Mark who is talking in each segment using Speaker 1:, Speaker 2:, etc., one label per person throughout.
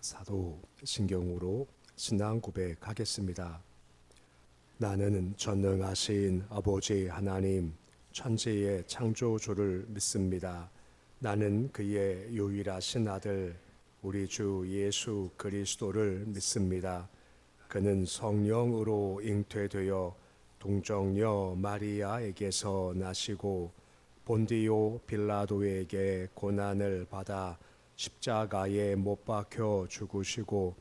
Speaker 1: 사도 신경으로 신앙 고백하겠습니다. 나는 전능하신 아버지 하나님, 천지의 창조주를 믿습니다. 나는 그의 유일하신 아들, 우리 주 예수 그리스도를 믿습니다. 그는 성령으로 잉태되어 동정녀 마리아에게서 나시고 본디오 빌라도에게 고난을 받아 십자가에 못 박혀 죽으시고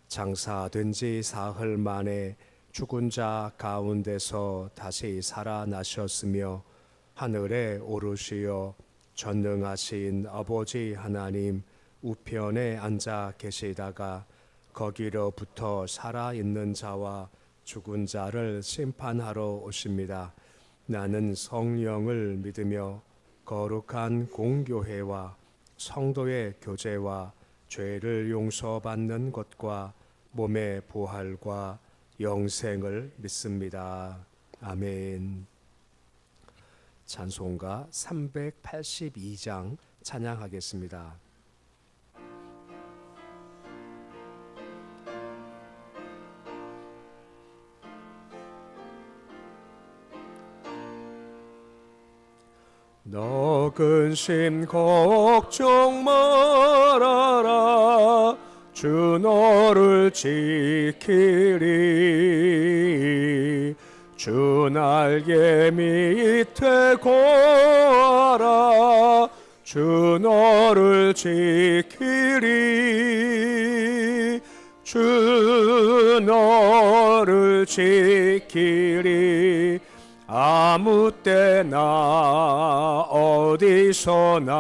Speaker 1: 장사된 지 사흘 만에 죽은 자 가운데서 다시 살아나셨으며 하늘에 오르시어 전능하신 아버지 하나님 우편에 앉아 계시다가 거기로부터 살아있는 자와 죽은 자를 심판하러 오십니다. 나는 성령을 믿으며 거룩한 공교회와 성도의 교제와 죄를 용서받는 것과 몸의 부활과 영생을 믿습니다. 아멘. 찬송가 382장 찬양하겠습니다. 너 근심 걱정 말아라. 주 너를 지키리. 주 날개 밑에 거하라. 주 너를 지키리. 주 너를 지키리. 아무 때나 어디서나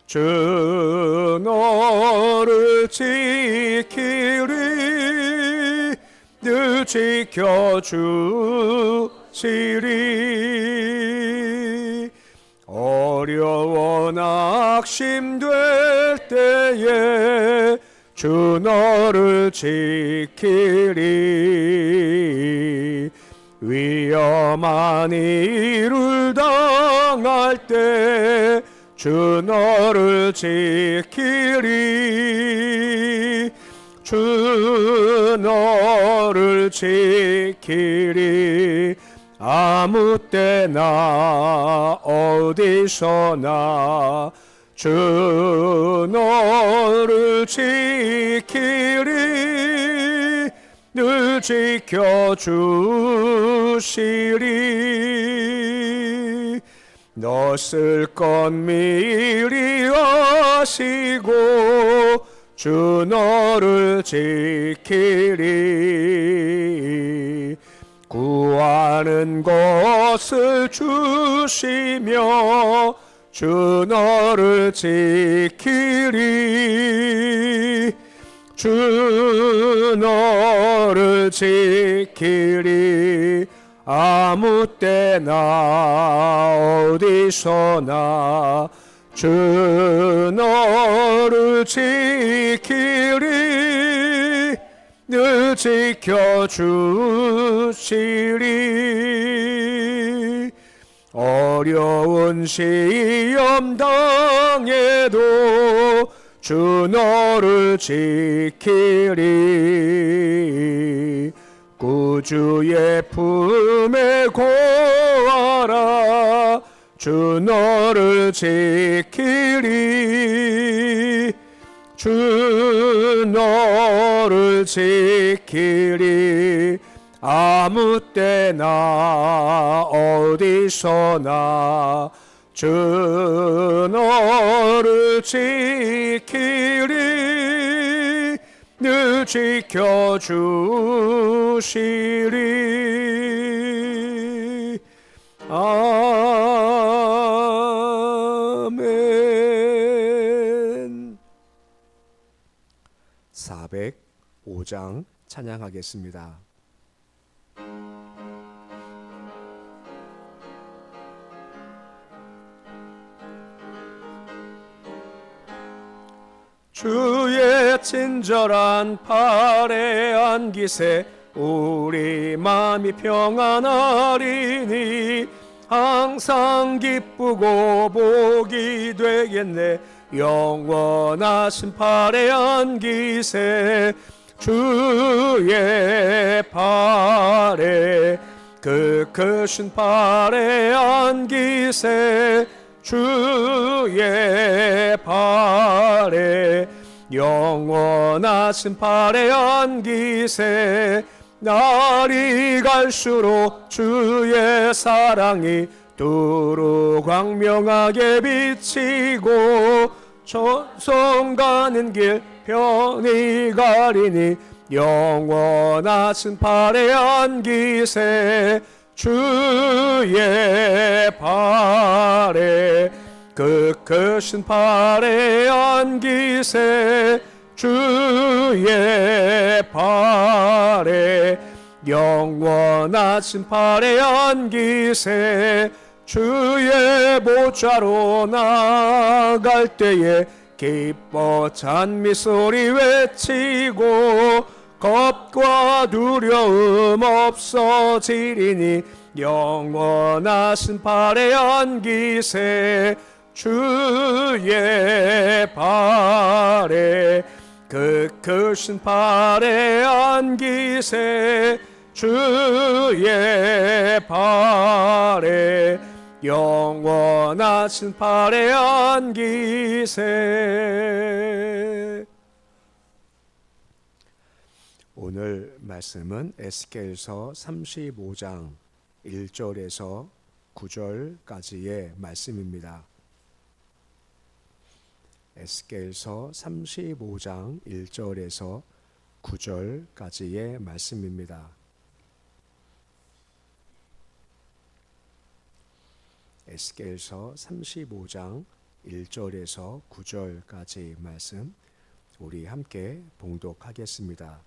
Speaker 1: 주 너를 지키리. 늘 지켜주시리. 어려워 낙심될 때에 주 너를 지키리. 위험한 일을 당할 때 주 너를 지키리. 주 너를 지키리. 아무 때나 어디서나 주 너를 지키리. 늘 지켜주시리. 너 쓸 것 미리 아시고 주 너를 지키리. 구하는 것을 주시며 주 너를 지키리. 주 너를 지키리. 아무 때나 어디서나 주 너를 지키리. 늘 지켜주시리. 어려운 시험 당해도 주 너를 지키리. 구주의 품에 거하라. 주 너를 지키리. 주 너를 지키리. 아무 때나 어디서나 주 너를 지키리. 늘 지켜주시리. 아멘. 405장 찬양하겠습니다. 주의 친절한 팔에 안기세 우리 마음이 평안하리니 항상 기쁘고 복이 되겠네. 영원하신 팔에 안기세 주의 팔에 그 크신 팔에 안기세 주의 팔에 영원하신 팔에 안기세 날이 갈수록 주의 사랑이 두루 광명하게 비치고 전성 가는 길 편히 가리니 영원하신 팔에 안기세 주의 팔에 그 크신 팔에 안기세 주의 팔에 영원하신 팔에 안기세 주의 보좌로 나갈 때에 기뻐 찬미 소리 외치고 겁과 두려움 없어지리니 영원하신 팔에 안기세 주의 팔에 그 크신 팔에 안기세 주의 팔에 영원하신 팔에 안기세. 오늘 말씀은 에스겔서 35장 1절에서 9절까지의 말씀입니다. 에스겔서 35장 1절에서 9절까지의 말씀입니다. 에스겔서 35장 1절에서 9절까지 말씀 우리 함께 봉독하겠습니다.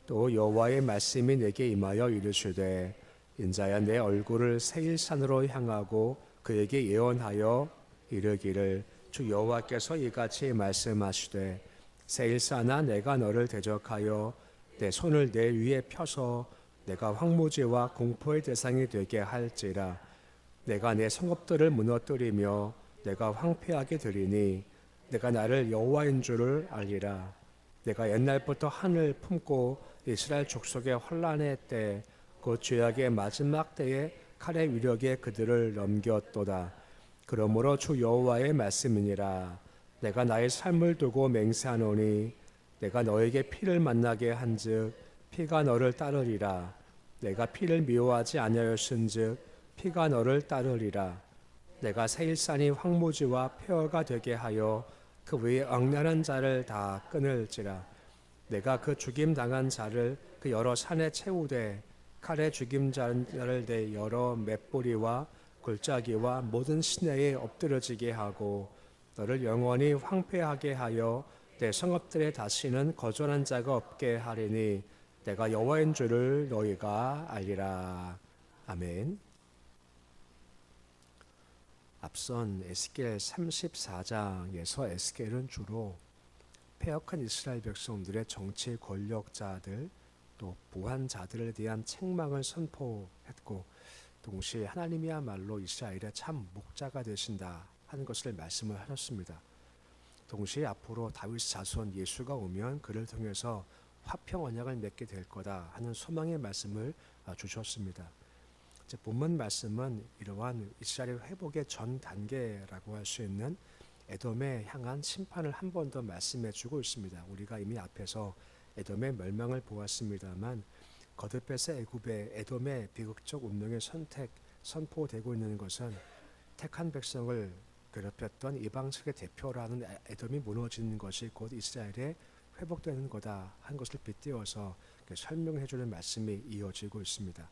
Speaker 1: 또 여호와의 말씀이 내게 임하여 이르시되 인자야 내 얼굴을 세일산으로 향하고 그에게 예언하여 이르기를 주 여호와께서 이같이 말씀하시되 세일산아 내가 너를 대적하여 내 손을 내 위에 펴서 내가 황무지와 공포의 대상이 되게 할지라 내가 내 성읍들을 무너뜨리며 내가 황폐하게 되리니 내가 나를 여호와인 줄을 알리라. 내가 옛날부터 하늘 품고 이스라엘 족속의 환난의 때 곧 죄악의 마지막 때에 칼의 위력에 그들을 넘겼도다. 그러므로 주 여호와의 말씀이니라. 내가 나의 삶을 두고 맹세하노니 내가 너에게 피를 만나게 한즉 피가 너를 따르리라. 내가 피를 미워하지 아니하였은즉 피가 너를 따르리라. 내가 세일산이 황무지와 폐허가 되게 하여 그 위에 억울한 자를 다 끊을지라. 내가 그 죽임 당한 자를 그 여러 산에 채우되 칼에 죽임 자를 내 여러 맷뿌리와 골짜기와 모든 시내에 엎드러지게 하고 너를 영원히 황폐하게 하여 내 성읍들에 다시는 거존한 자가 없게 하리니 내가 여호와인 줄을 너희가 알리라. 아멘. 앞선 에스겔 34장에서 에스겔은 주로 패역한 이스라엘 백성들의 정치 권력자들 또 부한자들에 대한 책망을 선포했고 동시에 하나님이야말로 이스라엘의 참 목자가 되신다 하는 것을 말씀을 하셨습니다. 동시에 앞으로 다윗 자손 예수가 오면 그를 통해서 화평 언약을 맺게 될 거다 하는 소망의 말씀을 주셨습니다. 본문 말씀은 이러한 이스라엘 회복의 전 단계라고 할 수 있는 에돔에 향한 심판을 한 번 더 말씀해 주고 있습니다. 우리가 이미 앞에서 에돔의 멸망을 보았습니다만 거듭에서 애굽의 에돔의 비극적 운명의 선포되고 있는 것은 택한 백성을 괴롭혔던 이방식의 대표라는 에돔이 무너지는 것이 곧 이스라엘의 회복되는 거다 한 것을 빗대어서 설명해 주는 말씀이 이어지고 있습니다.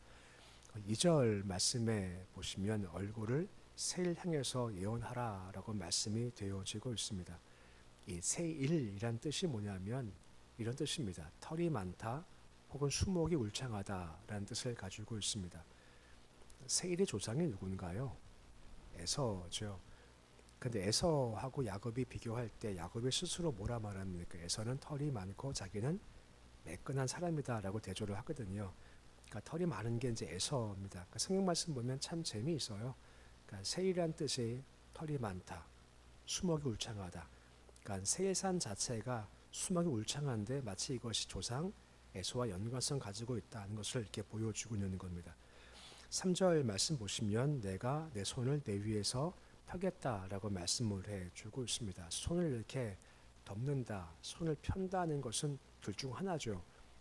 Speaker 1: 2절 말씀에 보시면 얼굴을 세일 향해서 예언하라 라고 말씀이 되어지고 있습니다. 이 세일이란 뜻이 뭐냐면 이런 뜻입니다. 털이 많다 혹은 수목이 울창하다 라는 뜻을 가지고 있습니다. 세일의 조상이 누군가요? 에서죠. 근데 에서하고 야곱이 비교할 때 야곱이 스스로 뭐라 말합니까? 에서는 털이 많고 자기는 매끈한 사람이다 라고 대조를 하거든요. 그러니까 털이 많은 게 이제 에서입니다. 그러니까 성경 말씀 보면 참 재미있어요. 그러니까 세일이란 뜻이 털이 많다, 수목이 울창하다. 그러니까 세일산 자체가 수많이 울창한데 마치 이것이 조상 에서와 연관성 가지고 있다는 것을 이렇게 보여주고 있는 겁니다. 3절 말씀 보시면 내가 내 손을 내 위에서 펴겠다라고 말씀을 해주고 있습니다. 손을 이렇게 덮는다, 손을 편다는 것은 둘 중 하나죠.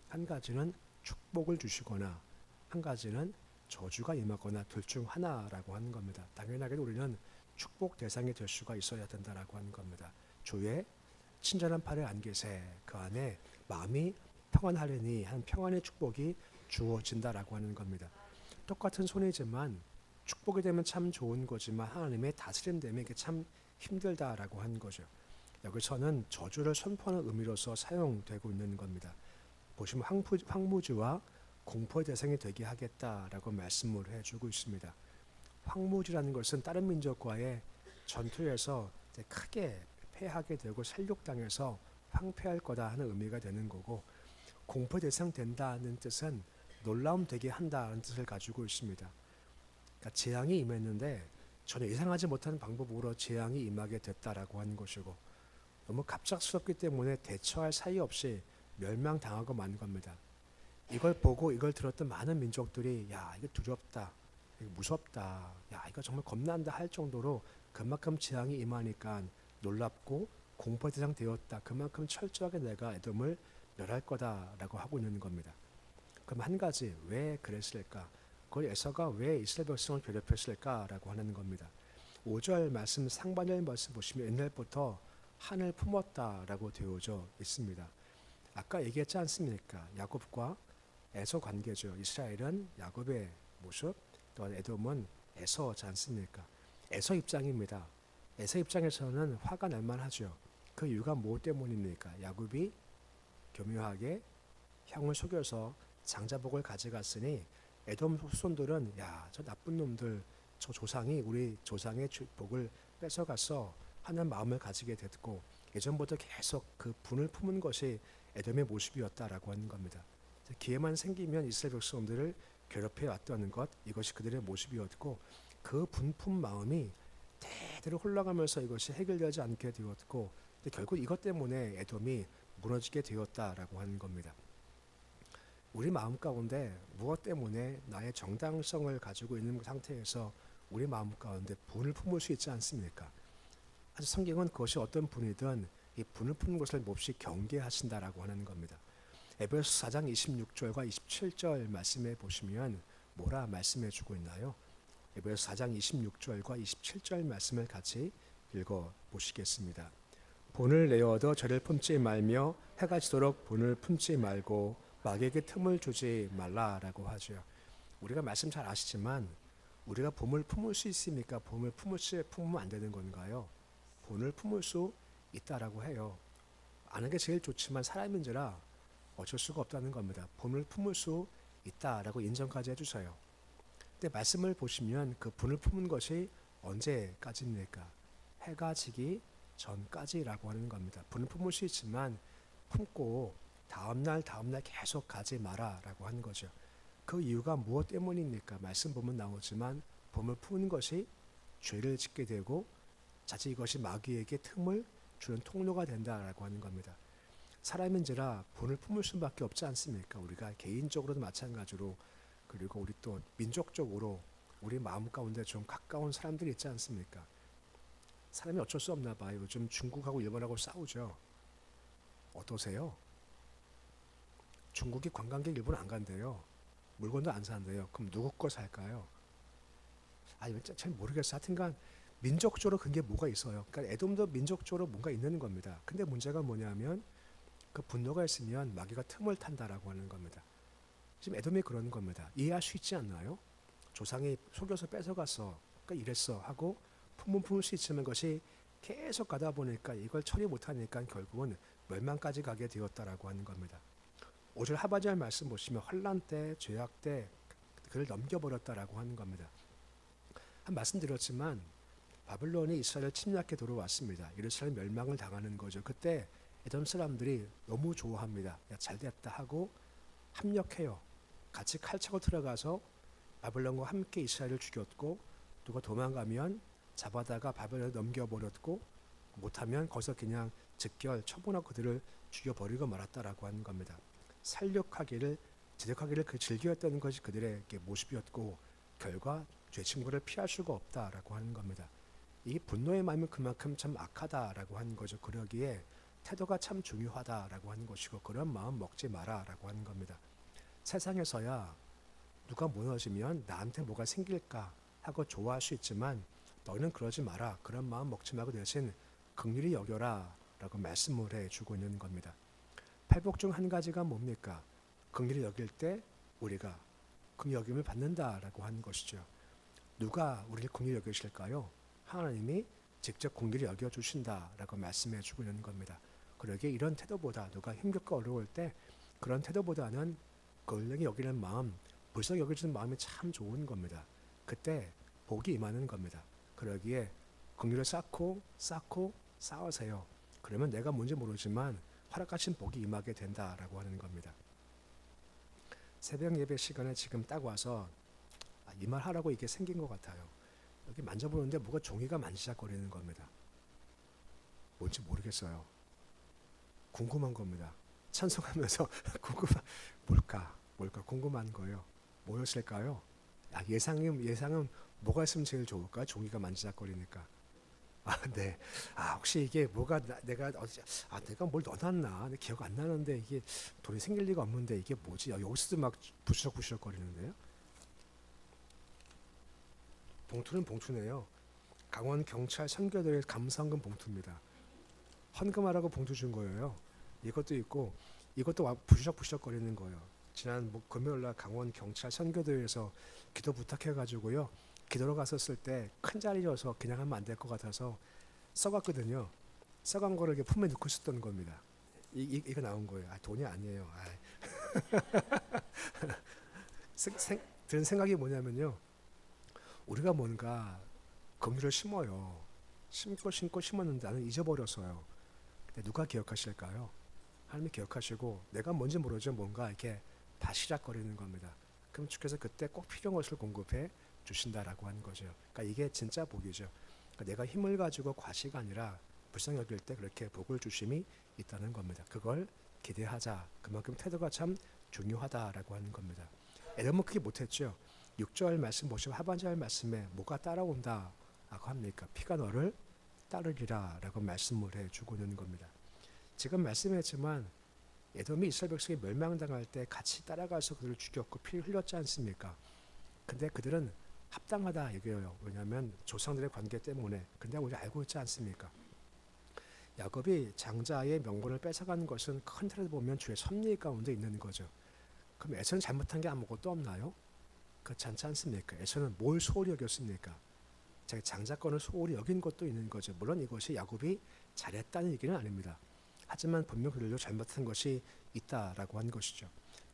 Speaker 1: 한 가지는 축복을 주시거나 한 가지는 저주가 임하거나 둘 중 하나라고 하는 겁니다. 당연하게 우리는 축복 대상이 될 수가 있어야 된다라고 하는 겁니다. 주의 친절한 팔을 안기세 그 안에 마음이 평안하려니 한 평안의 축복이 주어진다라고 하는 겁니다. 똑같은 손이지만 축복이 되면 참 좋은 거지만 하나님의 다스림 되면 이게 참 힘들다라고 하는 거죠. 여기서는 저주를 선포하는 의미로서 사용되고 있는 겁니다. 보시면 황무지와 공포의 대상이 되게 하겠다라고 말씀을 해주고 있습니다. 황무지라는 것은 다른 민족과의 전투에서 크게 패하게 되고 살육당해서 황폐할 거다 하는 의미가 되는 거고, 공포의 대상 된다는 뜻은 놀라움 되게 한다는 뜻을 가지고 있습니다. 그러니까 재앙이 임했는데 전혀 예상하지 못한 방법으로 재앙이 임하게 됐다라고 하는 것이고, 너무 갑작스럽기 때문에 대처할 사이 없이 멸망당하고 만 겁니다. 이걸 보고 이걸 들었던 많은 민족들이 야 이거 두렵다, 이거 무섭다, 야 이거 정말 겁난다 할 정도로 그만큼 재앙이 임하니까 놀랍고 공포 대상 되었다. 그만큼 철저하게 내가 에돔을 멸할 거다라고 하고 있는 겁니다. 그럼 한 가지 왜 그랬을까? 그걸 에서가 왜 이스라엘 백성을 괴롭혔을까라고 하는 겁니다. 5절 말씀 상반절 말씀 보시면 옛날부터 한을 품었다라고 되어져 있습니다. 아까 얘기했지 않습니까? 야곱과 에서 관계죠. 이스라엘은 야곱의 모습, 또한 에돔은 에서지 않습니까? 에서 입장입니다. 에서 입장에서는 화가 날 만하죠. 그 이유가 뭐 때문입니까? 야곱이 교묘하게 형을 속여서 장자복을 가져갔으니 에돔 후손들은 야, 저 나쁜 놈들, 저 조상이 우리 조상의 복을 뺏어갔어 하는 마음을 가지게 됐고, 예전부터 계속 그 분을 품은 것이 에돔의 모습이었다라고 하는 겁니다. 기회만 생기면 이스라엘 백성들을 괴롭혀 왔다는 것, 이것이 그들의 모습이었고, 그 분품 마음이 대대로 흘러가면서 이것이 해결되지 않게 되었고, 결국 이것 때문에 에돔이 무너지게 되었다라고 하는 겁니다. 우리 마음 가운데 무엇 때문에 나의 정당성을 가지고 있는 상태에서 우리 마음 가운데 분을 품을 수 있지 않습니까? 아주 성경은 그것이 어떤 분이든 이 분을 품는 것을 몹시 경계하신다라고 하는 겁니다. 에베소서 4장 26절과 27절 말씀해 보시면 뭐라 말씀해 주고 있나요? 에베소서 4장 26절과 27절 말씀을 같이 읽어 보시겠습니다. 본을 내어도 저를 품지 말며 해가 지도록 본을 품지 말고 마귀에게 틈을 주지 말라라고 하죠. 우리가 말씀 잘 아시지만 우리가 본을 품을 수 있습니까? 본을 품으면 안 되는 건가요? 본을 품을 수 있다라고 해요. 아는 게 제일 좋지만 사람인지라 어쩔 수가 없다는 겁니다. 본을 품을 수 있다라고 인정까지 해주세요. 근데 말씀을 보시면 그 본을 품은 것이 언제까지입니까? 해가 지기 전까지라고 하는 겁니다. 본을 품을 수 있지만 품고 다음날 계속 가지 마라라고 하는 거죠. 그 이유가 무엇 때문입니까? 말씀 보면 나오지만 본을 품는 것이 죄를 짓게 되고 자칫 이것이 마귀에게 틈을 주는 통로가 된다라고 하는 겁니다. 사람인지라 본을 품을 수밖에 없지 않습니까? 우리가 개인적으로도 마찬가지로, 그리고 우리 또 민족적으로 우리 마음 가운데 좀 가까운 사람들이 있지 않습니까? 사람이 어쩔 수 없나 봐요. 요즘 중국하고 일본하고 싸우죠. 어떠세요? 중국이 관광객 일본 안 간대요. 물건도 안 산대요. 그럼 누구 거 살까요? 잘 모르겠어요. 하여튼간 민족적으로 그게 뭐가 있어요. 그러니까 에돔도 민족적으로 뭔가 있는 겁니다. 근데 문제가 뭐냐면 그 분노가 있으면 마귀가 틈을 탄다라고 하는 겁니다. 지금 에돔이 그런 겁니다. 이해할 수 있지 않나요? 조상이 속여서 뺏어갔어. 그러니까 이랬어 하고 품을 수 있으면 것이 계속 가다 보니까 이걸 처리 못하니까 결국은 멸망까지 가게 되었다라고 하는 겁니다. 5절 하반절 말씀 보시면 환난 때, 죄악 때 그를 넘겨버렸다라고 하는 겁니다. 한 말씀 드렸지만 바벨론이 이스라엘을 침략해 들어왔습니다. 예루살렘 멸망을 당하는 거죠. 그때 에돔 사람들이 너무 좋아합니다. 야, 잘됐다 하고 합력해요. 같이 칼 차고 들어가서 바벨론과 함께 이스라엘을 죽였고, 누가 도망가면 잡아다가 바벨론에 넘겨버렸고, 못하면 거기서 그냥 즉결 처분하고 그들을 죽여버리고 말았다라고 하는 겁니다. 살육하기를 지득하기를 그 즐겨했던 것이 그들의 모습이었고 결과 죄 친구를 피할 수가 없다라고 하는 겁니다. 이 분노의 마음이 그만큼 참 악하다라고 하는 거죠. 그러기에 태도가 참 중요하다라고 하는 것이고 그런 마음 먹지 마라라고 하는 겁니다. 세상에서야 누가 무너지면 나한테 뭐가 생길까 하고 좋아할 수 있지만 너는 그러지 마라. 그런 마음 먹지 말고 대신 긍휼히 여겨라 라고 말씀을 해주고 있는 겁니다. 팔복 중 한 가지가 뭡니까? 긍휼히 여길 때 우리가 긍휼히 여김을 받는다라고 하는 것이죠. 누가 우리를 긍휼히 여기실까요? 하나님이 직접 긍휼히 여겨주신다라고 말씀해주고 있는 겁니다. 그러기에 이런 태도보다 누가 힘겹고 어려울 때 그런 태도보다는 긍휼히 여기는 마음, 불쌍히 여겨주는 마음이 참 좋은 겁니다. 그때 복이 임하는 겁니다. 그러기에 긍휼을 쌓고 쌓으세요. 그러면 내가 뭔지 모르지만 허락하신 복이 임하게 된다라고 하는 겁니다. 새벽 예배 시간에 지금 딱 와서 이 말 하라고 이게 생긴 것 같아요. 여기 만져보는데 뭐가 종이가 만지작거리는 겁니다. 뭔지 모르겠어요. 궁금한 겁니다. 찬송하면서 뭘까 궁금한 거예요. 뭐였을까요? 예상은 뭐가 있으면 제일 좋을까? 종이가 만지작거리니까. 네. 혹시 이게 뭐가 내가 뭘 넣어놨나? 기억 안 나는데 이게 돈이 생길 리가 없는데 이게 뭐지? 여기서도 막 부시럭부시럭 거리는데요. 봉투는 봉투네요. 강원 경찰 선교도의 감사헌금 봉투입니다. 헌금하라고 봉투 준 거예요. 이것도 있고 이것도 부시럭부시럭 거리는 거예요. 지난 금요일날 강원 경찰 선교도에서 기도 부탁해가지고요. 기도로 갔었을 때 큰 자리여서 그냥 하면 안 될 것 같아서 써갔거든요. 써간 거를 이렇게 품에 넣고 있었던 겁니다. 이거 나온 거예요. 돈이 아니에요. 드는 생각이 뭐냐면요. 우리가 뭔가 긍휼을 심어요. 심고 심었는데 나는 잊어버렸어요. 근데 누가 기억하실까요? 하나님이 기억하시고 내가 뭔지 모르죠. 뭔가 이렇게 바시락거리는 겁니다. 그럼 주께서 그때 꼭 필요한 것을 공급해 주신다라고 하는 거죠. 그러니까 이게 진짜 복이죠. 그러니까 내가 힘을 가지고 과시가 아니라 불쌍히 여길 때 그렇게 복을 주심이 있다는 겁니다. 그걸 기대하자. 그만큼 태도가 참 중요하다라고 하는 겁니다. 에돔은 그게 못했죠. 6절 말씀 보시면 하반절 말씀에 뭐가 따라온다라고 합니까? 피가 너를 따르리라 라고 말씀을 해주고 있는 겁니다. 지금 말씀했지만 에돔이 이스라엘 백성이 멸망당할 때 같이 따라가서 그들을 죽였고 피를 흘렸지 않습니까? 근데 그들은 합당하다 얘기해요. 왜냐하면 조상들의 관계 때문에. 근데 우리 알고 있지 않습니까? 야곱이 장자의 명분을 뺏어가는 것은 큰 틀에서 보면 주의 섭리 가운데 있는 거죠. 그럼 에서는 잘못한 게 아무것도 없나요? 그렇지 않지 않습니까? 에서는 뭘 소홀히 여겼습니까? 자기 장자권을 소홀히 여긴 것도 있는 거죠. 물론 이것이 야곱이 잘했다는 얘기는 아닙니다. 하지만 분명 그들도 잘못한 것이 있다라고 한 것이죠.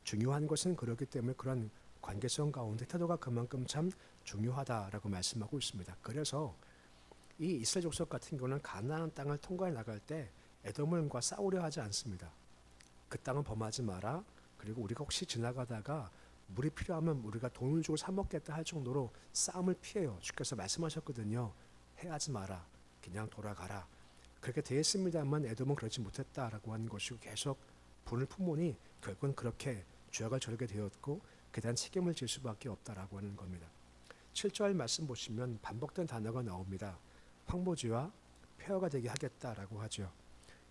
Speaker 1: 중요한 것은 그렇기 때문에 그런 관계성 가운데 태도가 그만큼 참 중요하다라고 말씀하고 있습니다. 그래서 이 이스라엘 족속 같은 경우는 가나안 땅을 통과해 나갈 때 에돔과 싸우려 하지 않습니다. 그 땅은 범하지 마라. 그리고 우리가 혹시 지나가다가 물이 필요하면 우리가 돈을 주고 사 먹겠다 할 정도로 싸움을 피해요. 주께서 말씀하셨거든요. 해하지 마라. 그냥 돌아가라. 그렇게 되어 있습니다만 에돔은 그러지 못했다라고 하는 것이고 계속 분을 품으니 결국은 그렇게 죄악을 저르게 되었고 그에 대한 책임을 질 수밖에 없다라고 하는 겁니다. 7절 말씀 보시면 반복된 단어가 나옵니다. 황무지와 폐허가 되게 하겠다라고 하죠.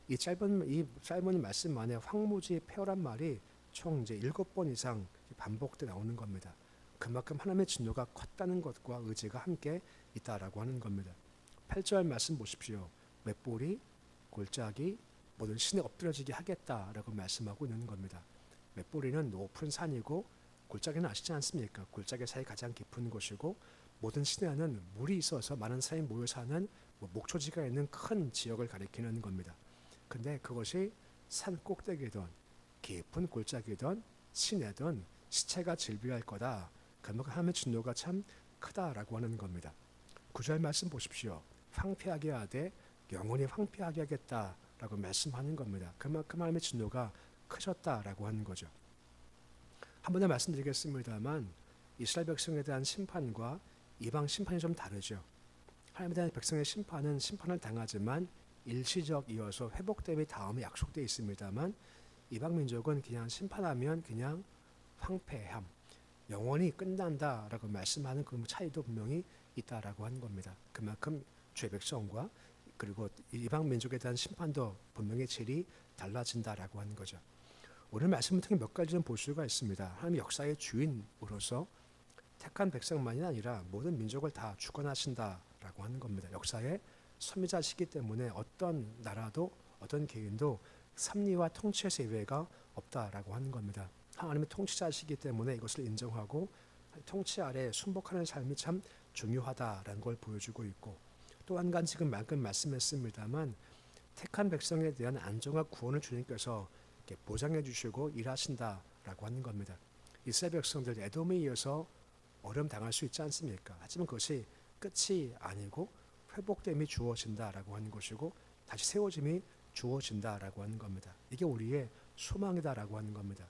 Speaker 1: 이 짧은 말씀 안에 황무지 폐허란 말이 총 이제 7번 이상 반복돼 나오는 겁니다. 그만큼 하나님의 진노가 컸다는 것과 의지가 함께 있다라고 하는 겁니다. 8절 말씀 보십시오. 맷볼이 골짜기 모든 신에 엎드려지게 하겠다라고 말씀하고 있는 겁니다. 맷볼이는 높은 산이고 골짜기는 아시지 않습니까? 골짜기 사이 가장 깊은 곳이고 모든 시내는 물이 있어서 많은 사람이 모여 사는 목초지가 있는 큰 지역을 가리키는 겁니다. 근데 그것이 산 꼭대기든 깊은 골짜기든 시내든 시체가 질비할 거다. 그만큼 하나님의 진노가 참 크다라고 하는 겁니다. 9절 말씀 보십시오. 황폐하게 하되 영원히 황폐하게 하겠다라고 말씀하는 겁니다. 그만큼 하나님의 진노가 크셨다라고 하는 거죠. 한 번 더 말씀드리겠습니다만 이스라엘 백성에 대한 심판과 이방 심판이 좀 다르죠. 하나님에 대한 백성의 심판은 심판을 당하지만 일시적이어서 회복됨이 다음에 약속되어 있습니다만 이방 민족은 그냥 심판하면 그냥 황폐함, 영원히 끝난다라고 말씀하는 그 차이도 분명히 있다라고 하는 겁니다. 그만큼 주의 백성과 그리고 이방 민족에 대한 심판도 분명히 질이 달라진다라고 하는 거죠. 오늘 말씀을 통해 몇 가지 좀 볼 수가 있습니다. 하나님 역사의 주인으로서 택한 백성만이 아니라 모든 민족을 다 주관하신다라고 하는 겁니다. 역사의 선미자시기 때문에 어떤 나라도 어떤 개인도 섭리와 통치에서 예외가 없다라고 하는 겁니다. 하나님의 통치자시기 때문에 이것을 인정하고 통치 아래 순복하는 삶이 참 중요하다라는 걸 보여주고 있고, 또 한 가지 지금 방금 말씀했습니다만 택한 백성에 대한 안정과 구원을 주님께서 보장해 주시고 일하신다라고 하는 겁니다. 이스라엘 백성들 에돔에 이어서 어려움 당할 수 있지 않습니까? 하지만 그것이 끝이 아니고 회복됨이 주어진다라고 하는 것이고 다시 세워짐이 주어진다라고 하는 겁니다. 이게 우리의 소망이다라고 하는 겁니다.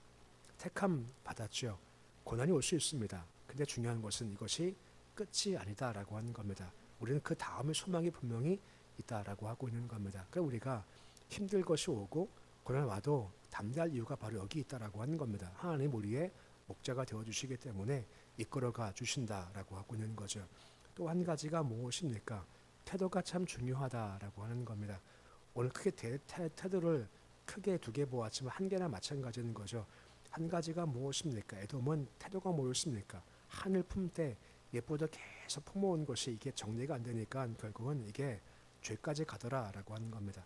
Speaker 1: 택함 받았죠. 고난이 올 수 있습니다. 근데 중요한 것은 이것이 끝이 아니다라고 하는 겁니다. 우리는 그 다음에 소망이 분명히 있다라고 하고 있는 겁니다. 그러니까 우리가 힘들 것이 오고 고난 와도 담대할 이유가 바로 여기 있다라고 하는 겁니다. 하나님 우리의 목자가 되어주시기 때문에 이끌어가 주신다라고 하고 있는 거죠. 또 한 가지가 무엇입니까? 태도가 참 중요하다라고 하는 겁니다. 오늘 크게 태도를 크게 두 개 보았지만 한 개나 마찬가지인 거죠. 한 가지가 무엇입니까? 에돔은 태도가 뭐였습니까? 하늘 품때 예쁘다 계속 품어온 것이 이게 정리가 안 되니까 결국은 이게 죄까지 가더라라고 하는 겁니다.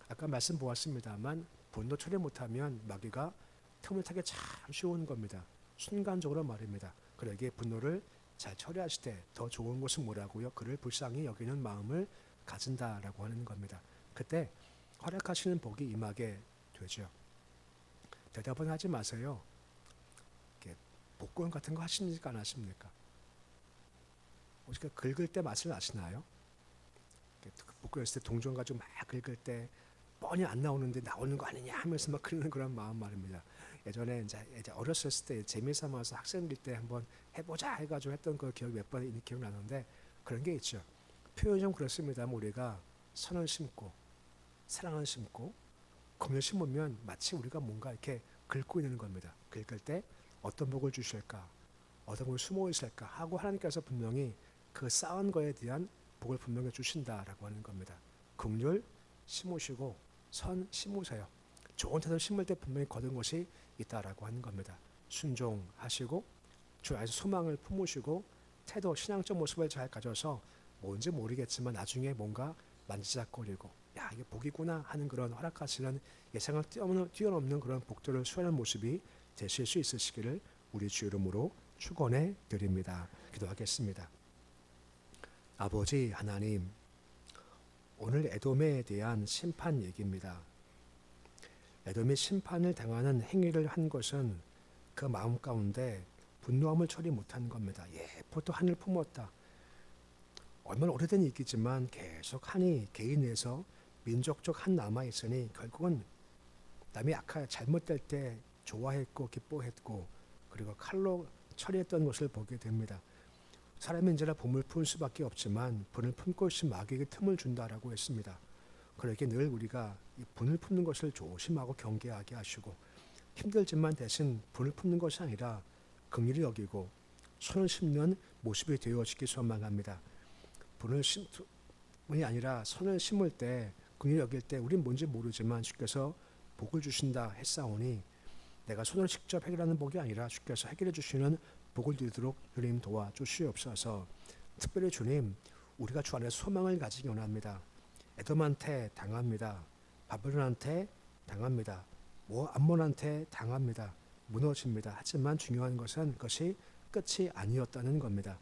Speaker 1: 아까 말씀 보았습니다만 분노 처리 못하면 마귀가 틈을 타기 참 쉬운 겁니다. 순간적으로 말입니다. 그러기에 분노를 잘 처리하실 때 더 좋은 것은 뭐라고요? 그를 불쌍히 여기는 마음을 가진다라고 하는 겁니다. 그때 허락하시는 복이 임하게 되죠. 대답은 하지 마세요. 복권 같은 거 하십니까 안 하십니까? 혹시 긁을 때 맛을 아시나요? 복권 했을 때 동전 가지고 막 긁을 때 뻔히 안 나오는데 나오는 거 아니냐 하면서 막 그러는 그런 마음 말입니다. 예전에 이제 어렸을 때 재미삼아서 학생일 때 한번 해보자 해가지고 했던 그 기억이 몇 번 기억나는데 그런 게 있죠. 표현이 좀 그렇습니다만 우리가 선을 심고 사랑을 심고 공을 심으면 마치 우리가 뭔가 이렇게 긁고 있는 겁니다. 긁을 때 어떤 복을 주실까, 어떤 걸 숨어 있을까 하고 하나님께서 분명히 그 쌓은 거에 대한 복을 분명히 주신다라고 하는 겁니다. 긍휼 심으시고 선 심으세요. 좋은 태도 심을 때 분명히 거둔 것이 있다라고 하는 겁니다. 순종하시고 주 안에서 소망을 품으시고 태도 신앙적 모습을 잘 가져서 뭔지 모르겠지만 나중에 뭔가 만지작거리고 야 이게 복이구나 하는 그런 허락하시는 예상을 뛰어넘는 그런 복들을 수행하는 모습이 되실 수 있으시기를 우리 주 이름으로 축원해 드립니다. 기도하겠습니다. 아버지 하나님, 오늘 에돔에 대한 심판 얘기입니다. 에돔이 심판을 당하는 행위를 한 것은 그 마음 가운데 분노함을 처리 못한 겁니다. 예포도 한을 품었다. 얼마나 오래된 얘기지만 계속 한이 개인에서 민족적 한 남아있으니 결국은 남이 잘못될 때 좋아했고 기뻐했고 그리고 칼로 처리했던 것을 보게 됩니다. 사람이 인제라 봄을 품을 수밖에 없지만 분을 품고 있으면 마귀에게 틈을 준다라고 했습니다. 그렇게 늘 우리가 이 분을 품는 것을 조심하고 경계하게 하시고 힘들지만 대신 분을 품는 것이 아니라 긍휼히 여기고 손을 심는 모습이 되어지기 소망합니다. 분을 심이 아니라 손을 심을 때 긍휼히 여길 때 우린 뭔지 모르지만 주께서 복을 주신다 했사오니 내가 손으로 직접 해결하는 복이 아니라 주께서 해결해 주시는 복을 누리도록 주님 도와주시옵소서. 특별히 주님, 우리가 주 안에 소망을 가지기 원합니다. 에돔한테 당합니다. 바벨론한테 당합니다. 암몬한테 당합니다. 무너집니다. 하지만 중요한 것은 그것이 끝이 아니었다는 겁니다.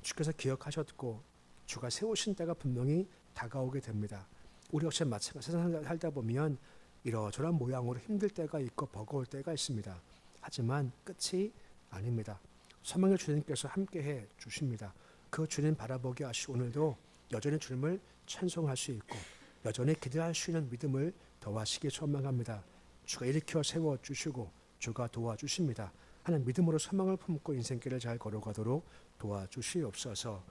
Speaker 1: 주께서 기억하셨고 주가 세우신 때가 분명히 다가오게 됩니다. 우리 역시 마찬가지 세상을 살다 보면 이러저런 모양으로 힘들 때가 있고 버거울 때가 있습니다. 하지만 끝이 아닙니다. 소망의 주님께서 함께해 주십니다. 그 주님 바라보게 하시고 오늘도 여전히 주님을 찬송할 수 있고 여전히 기대할 수 있는 믿음을 더하시기 소망합니다. 주가 일으켜 세워주시고 주가 도와주십니다. 하는 믿음으로 소망을 품고 인생길을 잘 걸어가도록 도와주시옵소서.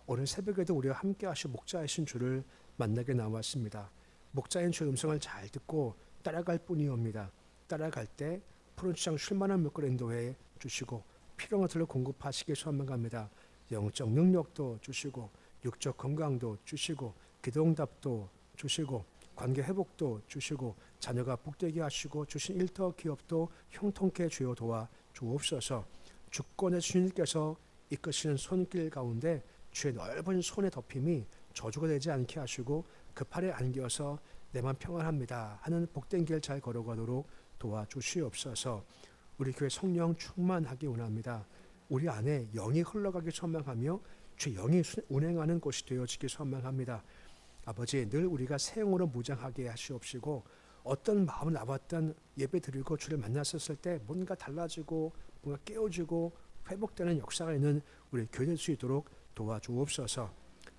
Speaker 1: 오늘 새벽에도 우리와 함께 하시고 목자이신 주를 만나게 나왔습니다. 목자인 주의 음성을 잘 듣고 따라갈 뿐이옵니다. 따라갈 때 푸른 추장 쉴만한 물거리 인도해 주시고 필요한 것들을 공급하시길 소망합니다. 영적 능력도 주시고 육적 건강도 주시고 기도응답도 주시고 관계 회복도 주시고 자녀가 복되게 하시고 주신 일터 기업도 형통케 주여 도와 주옵소서. 주권의 주님께서 이끄시는 손길 가운데 주의 넓은 손의 덮임이 저주가 되지 않게 하시고 그 팔에 안겨서 내만 평안합니다 하는 복된 길 잘 걸어가도록 도와주시옵소서. 우리 교회 성령 충만하기 원합니다. 우리 안에 영이 흘러가기 소망하며 주 영이 운행하는 곳이 되어지기 소망합니다. 아버지, 늘 우리가 새 영으로 무장하게 하시옵시고 어떤 마음을 나왔던 예배 드리고 주를 만났었을 때 뭔가 달라지고 뭔가 깨어지고 회복되는 역사가 있는 우리 교회 될 수 있도록 도와주옵소서.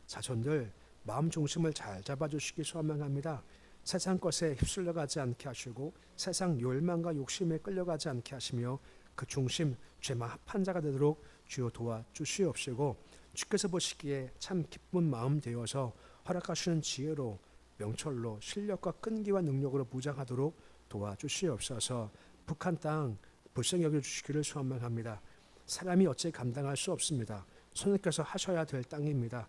Speaker 1: 자손들 마음 중심을 잘 잡아주시기 소망합니다. 세상 것에 휩쓸려가지 않게 하시고 세상 열망과 욕심에 끌려가지 않게 하시며 그 중심 죄만 합한 자가 되도록 주여 도와주시옵시고 주께서 보시기에 참 기쁜 마음 되어서 허락하시는 지혜로 명철로 실력과 끈기와 능력으로 무장하도록 도와주시옵소서. 북한 땅 불쌍히 여겨주시기를 소망합니다. 사람이 어찌 감당할 수 없습니다. 손님께서 하셔야 될 땅입니다.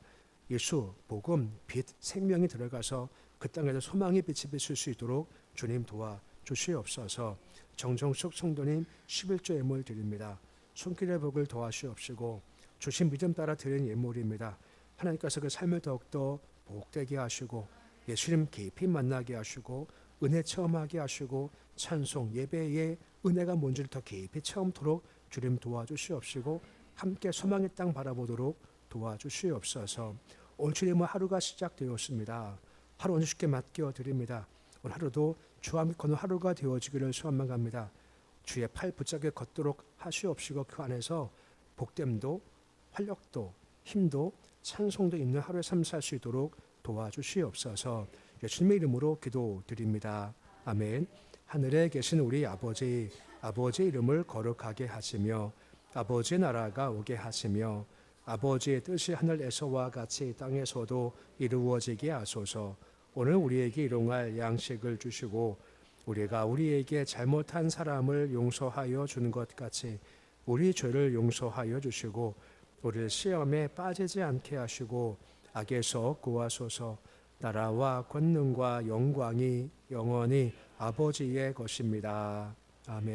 Speaker 1: 예수, 복음, 빛, 생명이 들어가서 그 땅에도 소망의 빛이 비칠 수 있도록 주님 도와주시옵소서. 정정숙 성도님 11조 예물 드립니다. 손길의 복을 더하시옵시고 주신 믿음 따라 드린 예물입니다. 하나님께서 그 삶을 더욱더 복되게 하시고 예수님 깊이 만나게 하시고 은혜 체험하게 하시고 찬송 예배의 은혜가 뭔지를 더 깊이 체험토록 주님 도와주시옵시고 함께 소망의 땅 바라보도록 도와주시옵소서. 오늘 주님의 하루가 시작되었습니다. 하루 오늘 주께 맡겨 드립니다. 오늘 하루도 주와 함께 걷는 하루가 되어지기를 소망합니다. 주의 팔 붙잡게 걷도록 하시옵시고 그 안에서 복됨도 활력도 힘도 찬송도 있는 하루의 삶 살 수 있도록 도와주시옵소서. 예수님의 이름으로 기도드립니다. 아멘. 하늘에 계신 우리 아버지, 아버지의 이름을 거룩하게 하시며 아버지의 나라가 오게 하시며 아버지의 뜻이 하늘에서와 같이 땅에서도 이루어지게 하소서. 오늘 우리에게 일용할 양식을 주시고 우리가 우리에게 잘못한 사람을 용서하여 주는 것 같이 우리 죄를 용서하여 주시고 우리를 시험에 빠지지 않게 하시고 악에서 구하소서. 나라와 권능과 영광이 영원히 아버지의 것입니다. 아멘.